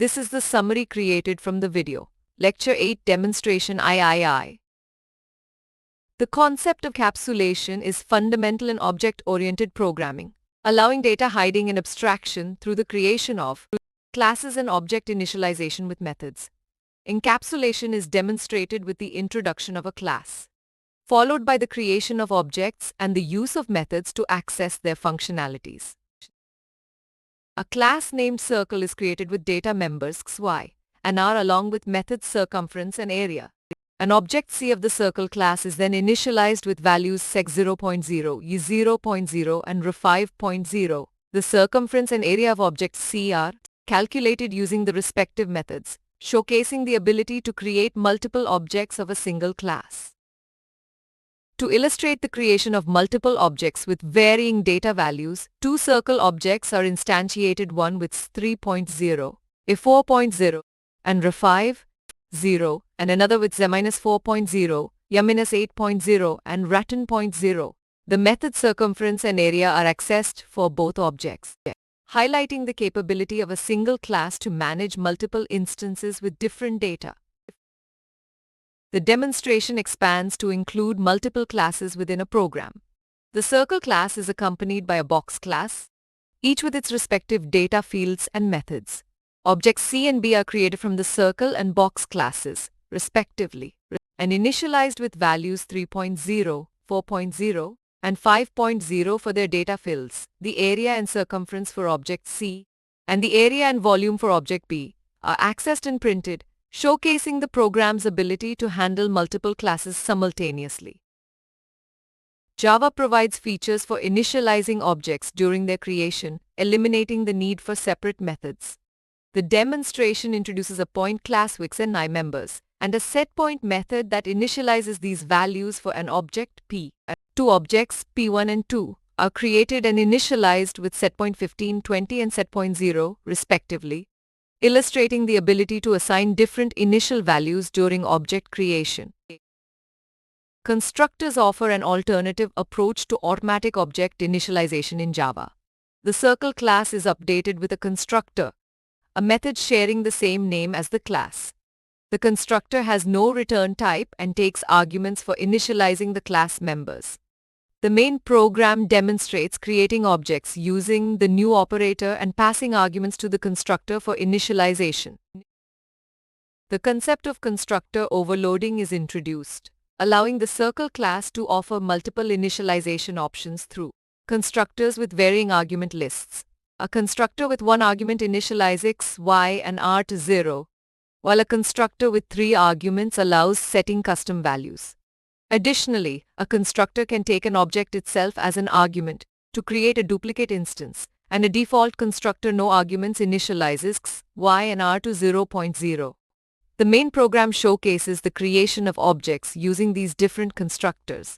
This is the summary created from the video. Lecture 8 Demonstration III. The concept of encapsulation is fundamental in object-oriented programming, allowing data hiding and abstraction through the creation of classes and object initialization with methods. Encapsulation is demonstrated with the introduction of a class, followed by the creation of objects and the use of methods to access their functionalities. A class named Circle is created with data members x, y, and r along with methods circumference and area. An object C of the Circle class is then initialized with values sex 0.0, y 0.0 and r 5.0. The circumference and area of object C are calculated using the respective methods, showcasing the ability to create multiple objects of a single class. To illustrate the creation of multiple objects with varying data values, two Circle objects are instantiated, one with 3.0, a 4.0, and r5.0, and another with z-4.0, y-8.0, and r10.0. The method circumference and area are accessed for both objects, highlighting the capability of a single class to manage multiple instances with different data. The demonstration expands to include multiple classes within a program. The Circle class is accompanied by a box class, each with its respective data fields and methods. Objects C and B are created from the Circle and box classes, respectively, and initialized with values 3.0, 4.0, and 5.0 for their data fields. The area and circumference for object C and the area and volume for object B are accessed and printed, showcasing the program's ability to handle multiple classes simultaneously. Java provides features for initializing objects during their creation, eliminating the need for separate methods. The demonstration introduces a point class with x and y members, and a setPoint method that initializes these values for an object P. Two objects, P1 and 2, are created and initialized with setPoint 15, 20 and setPoint 0, respectively, illustrating the ability to assign different initial values during object creation. Constructors offer an alternative approach to automatic object initialization in Java. The Circle class is updated with a constructor, a method sharing the same name as the class. The constructor has no return type and takes arguments for initializing the class members. The main program demonstrates creating objects using the new operator and passing arguments to the constructor for initialization. The concept of constructor overloading is introduced, allowing the Circle class to offer multiple initialization options through constructors with varying argument lists. A constructor with one argument initializes x, y, and r to 0, while a constructor with 3 arguments allows setting custom values. Additionally, a constructor can take an object itself as an argument to create a duplicate instance, and a default constructor no arguments initializes x, y, and r to 0.0. The main program showcases the creation of objects using these different constructors.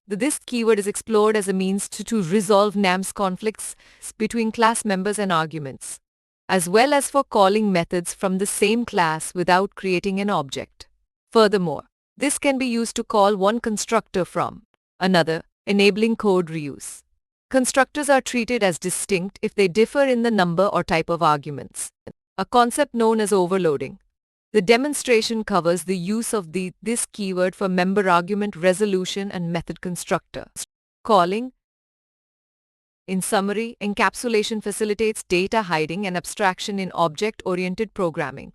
The this keyword is explored as a means to resolve NAMS conflicts between class members and arguments, as well as for calling methods from the same class without creating an object. Furthermore, this can be used to call one constructor from another, enabling code reuse. Constructors are treated as distinct if they differ in the number or type of arguments, a concept known as overloading. The demonstration covers the use of this keyword for member argument resolution and method constructor calling. In summary, encapsulation facilitates data hiding and abstraction in object-oriented programming.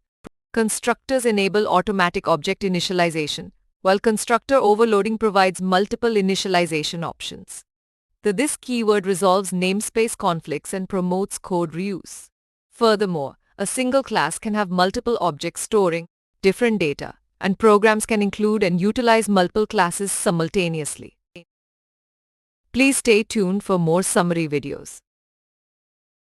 Constructors enable automatic object initialization, while constructor overloading provides multiple initialization options. This keyword resolves namespace conflicts and promotes code reuse. Furthermore, a single class can have multiple objects storing different data, and programs can include and utilize multiple classes simultaneously. Please stay tuned for more summary videos.